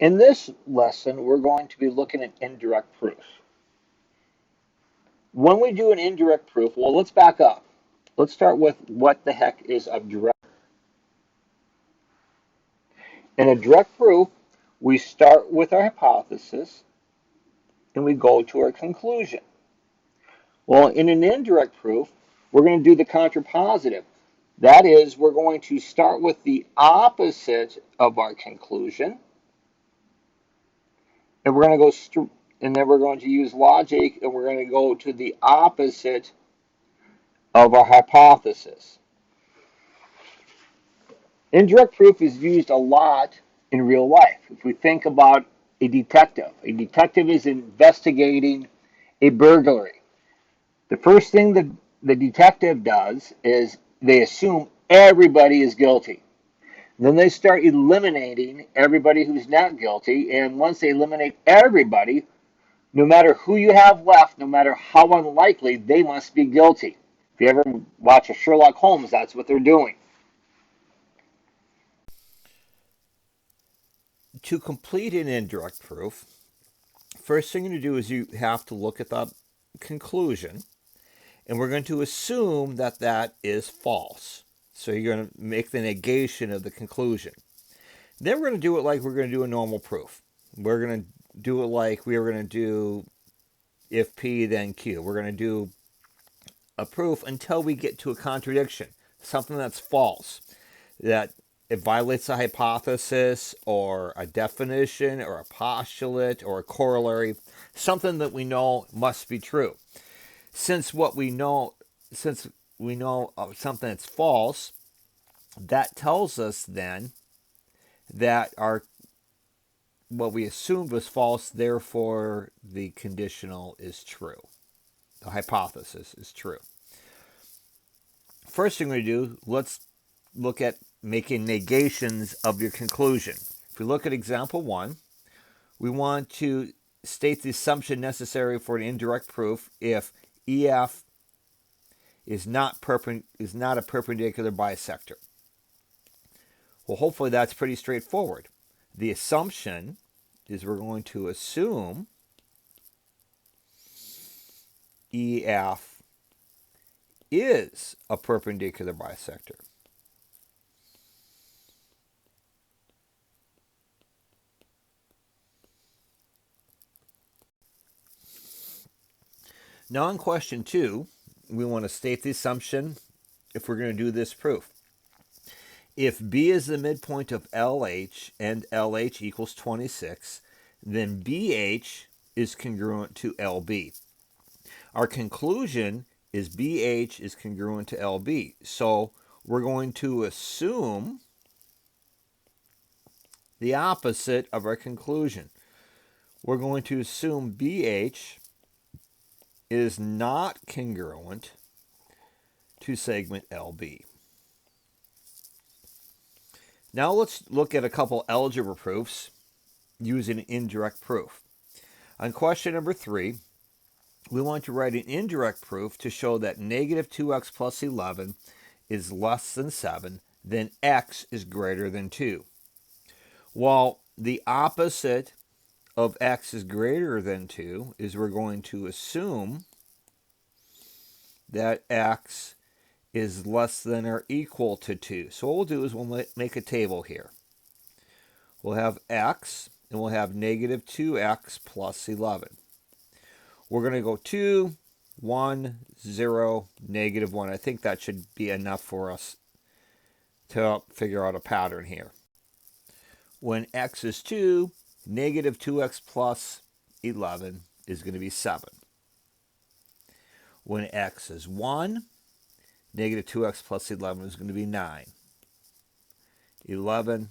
In this lesson, we're going to be looking at indirect proof. When we do an indirect proof, well, let's back up. Let's start with what the heck is a direct. In a direct proof, we start with our hypothesis and we go to our conclusion. Well, in an indirect proof, we're going to do the contrapositive. That is, we're going to start with the opposite of our conclusion, and we're going to and then we're going to use logic, and we're going to go to the opposite of our hypothesis. Indirect proof is used a lot in real life. If we think about a detective is investigating a burglary. The first thing that the detective does is they assume everybody is guilty. Then they start eliminating everybody who's not guilty, and once they eliminate everybody, no matter who you have left, no matter how unlikely, they must be guilty. If you ever watch a Sherlock Holmes, that's what they're doing. To complete an indirect proof, first thing you do is you have to look at the conclusion, and we're going to assume that that is false. So you're going to make the negation of the conclusion. Then we're going to do it like we're going to do a normal proof. We're going to do it like we were going to do if P then Q. We're going to do a proof until we get to a contradiction, something that's false, that it violates a hypothesis or a definition or a postulate or a corollary, something that we know must be true. Since we know something that's false, that tells us then that what we assumed was false, therefore the conditional is true. The hypothesis is true. First thing we do, let's look at making negations of your conclusion. If we look at example 1, we want to state the assumption necessary for an indirect proof if EF is not a perpendicular bisector. Well, hopefully that's pretty straightforward. The assumption is we're going to assume EF is a perpendicular bisector. Now in question 2, we want to state the assumption if we're going to do this proof. If B is the midpoint of LH and LH equals 26, then BH is congruent to LB. Our conclusion is BH is congruent to LB. So we're going to assume the opposite of our conclusion. We're going to assume BH is not congruent to segment LB. Now let's look at a couple algebra proofs using indirect proof. On question number 3, we want to write an indirect proof to show that negative 2x plus 11 is less than 7, then x is greater than 2. Well, the opposite of x is greater than 2 is we're going to assume that x is less than or equal to 2. So what we'll do is we'll make a table here. We'll have x, and we'll have negative 2x plus 11. We're going to go 2, 1, 0, negative 1. I think that should be enough for us to figure out a pattern here. When x is 2, negative 2x plus 11 is going to be 7. When x is 1, negative 2x plus 11 is going to be 9. 11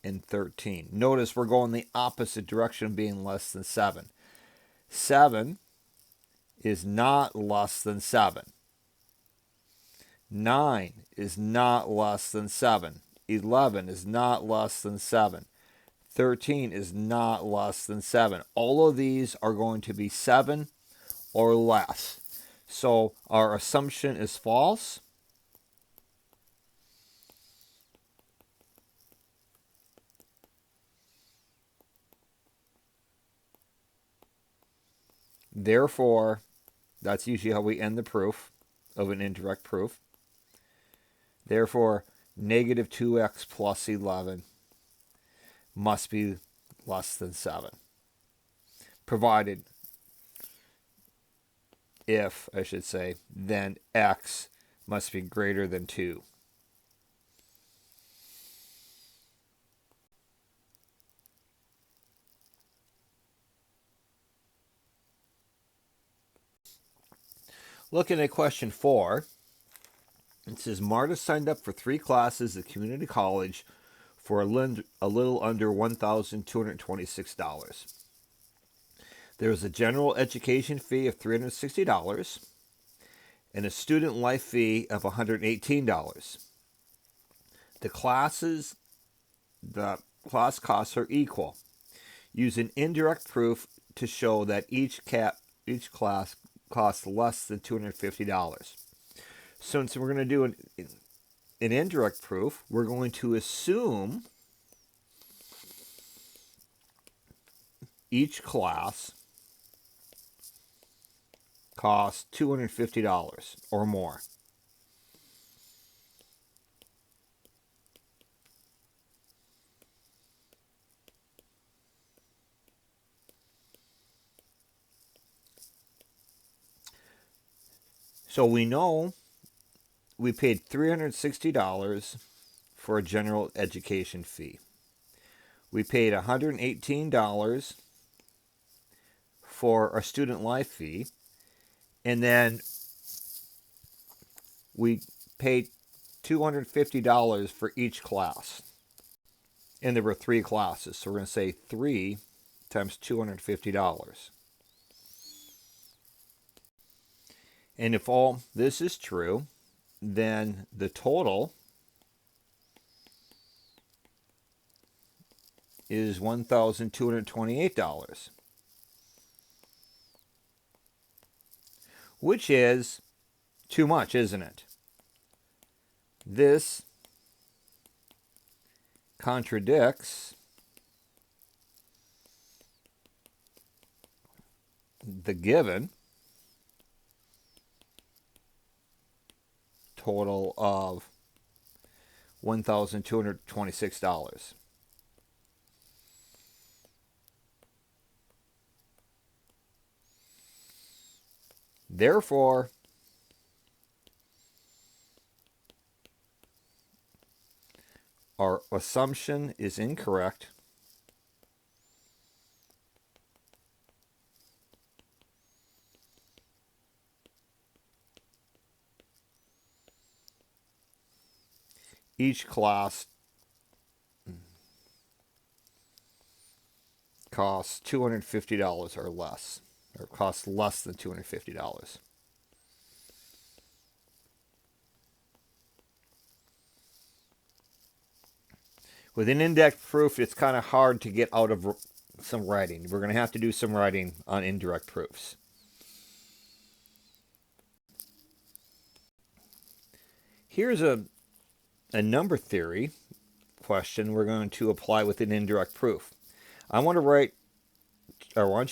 and 13. Notice we're going the opposite direction, being less than 7. 7 is not less than 7. 9 is not less than 7. 11 is not less than 7. 13 is not less than 7. All of these are going to be 7 or less. So our assumption is false. Therefore, that's usually how we end the proof of an indirect proof. Therefore, negative 2x plus 11 must be less than 7. Provided, if, I should say, then x must be greater than 2. Looking at question 4, it says Marta signed up for 3 classes at community college for a little under $1,226. There is a general education fee of $360 and a student life fee of $118. The class costs are equal. Use an indirect proof to show that each class costs less than $250. Since we're going to do an indirect proof, we're going to assume each class costs $250 or more. So we know we paid $360 for a general education fee. We paid $118 for our student life fee. And then we paid $250 for each class. And there were 3 classes. So we're going to say 3 times $250. And if all this is true, then the total is $1,228, which is too much, isn't it? This contradicts the given total of $1,226. Therefore, our assumption is incorrect. Each class costs $250 or less, or costs less than $250. With an indirect proof, it's kind of hard to get out of some writing. We're going to have to do some writing on indirect proofs. Here's a number theory question we're going to apply with an indirect proof. I want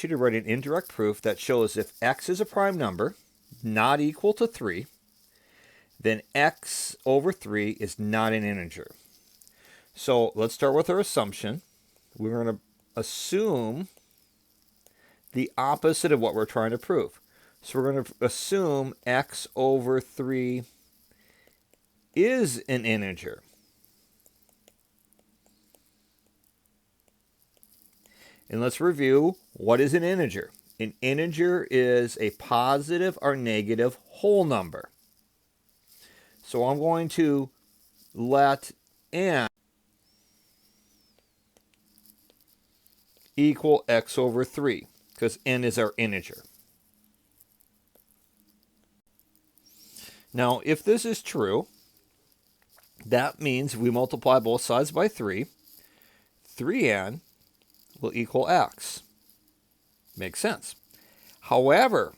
you to write an indirect proof that shows if x is a prime number not equal to 3, then x over 3 is not an integer. So let's start with our assumption. We're going to assume the opposite of what we're trying to prove. So we're going to assume x over 3 is an integer. And let's review, what is an integer? An integer is a positive or negative whole number. So I'm going to let n equal x over 3, because n is our integer. Now, if this is true, that means we multiply both sides by 3. 3n will equal x. Makes sense. However,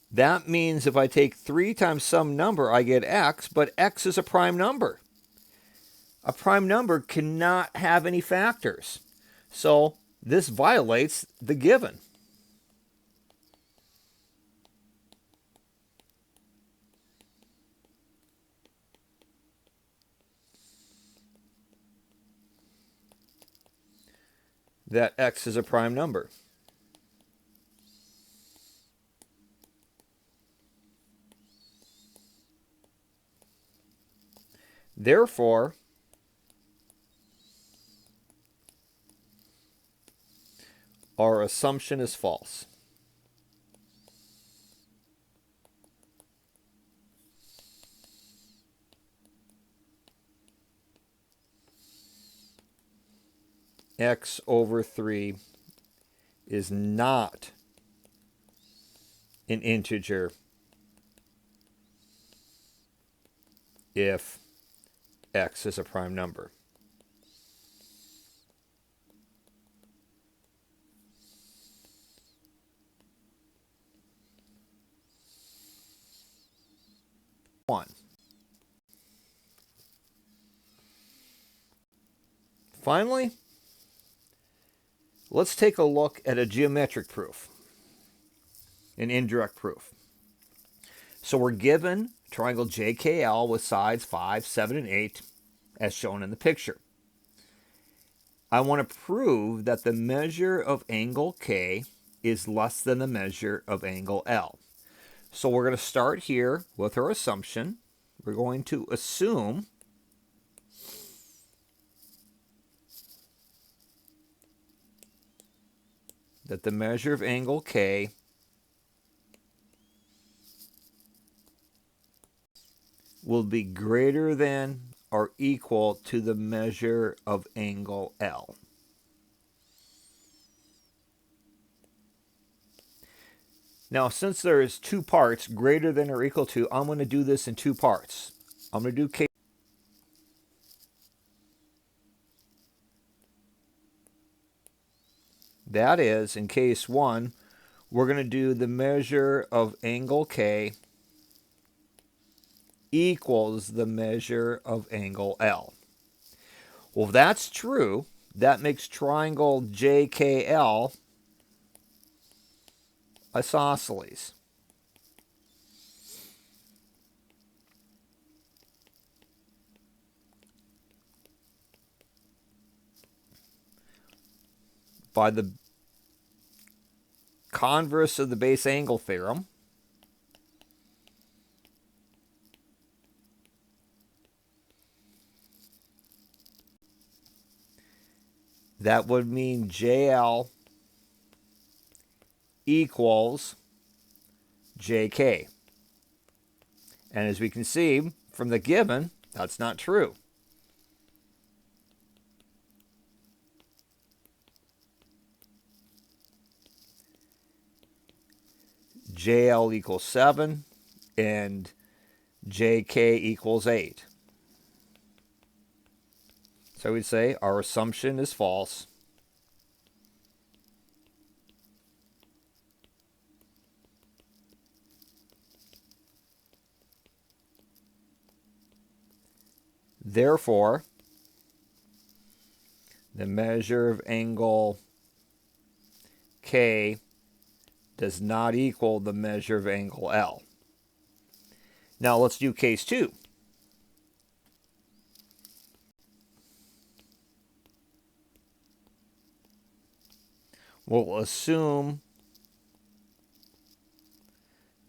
that means if I take 3 times some number, I get x, but x is a prime number. A prime number cannot have any factors. So this violates the given. that x is a prime number. Therefore, our assumption is false. X over 3 is not an integer if x is a prime number. One. Finally, let's take a look at a geometric proof, an indirect proof. So we're given triangle JKL with sides 5, 7, and 8 as shown in the picture. I want to prove that the measure of angle K is less than the measure of angle L. So we're going to start here with our assumption. We're going to assume that the measure of angle K will be greater than or equal to the measure of angle L. Now, since there is two parts, greater than or equal to, I'm going to do this in two parts. I'm going to do K. That is, in case 1, we're going to do the measure of angle K equals the measure of angle L. Well, if that's true, that makes triangle JKL isosceles. By the converse of the base angle theorem, that would mean JL equals JK. And as we can see from the given, that's not true. JL equals 7 and JK equals 8. So we'd say our assumption is false. Therefore, the measure of angle K does not equal the measure of angle L. Now let's do case 2. We'll assume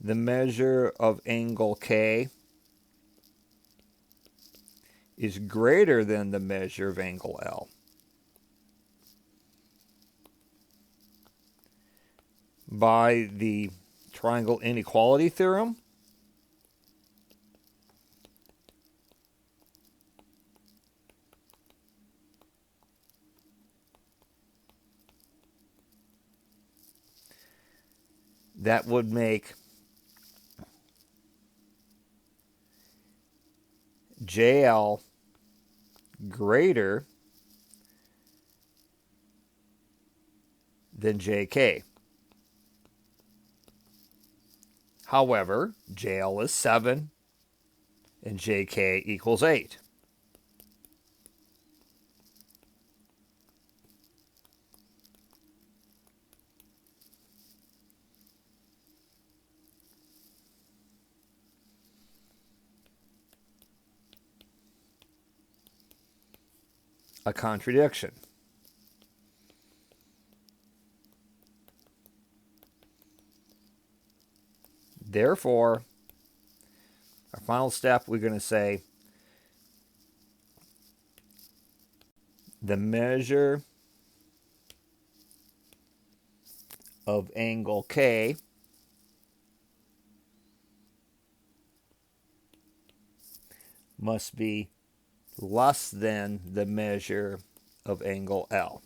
the measure of angle K is greater than the measure of angle L. By the triangle inequality theorem, that would make JL greater than JK. However, JL is 7 and JK equals 8. A contradiction. Therefore, our final step, we're going to say the measure of angle K must be less than the measure of angle L.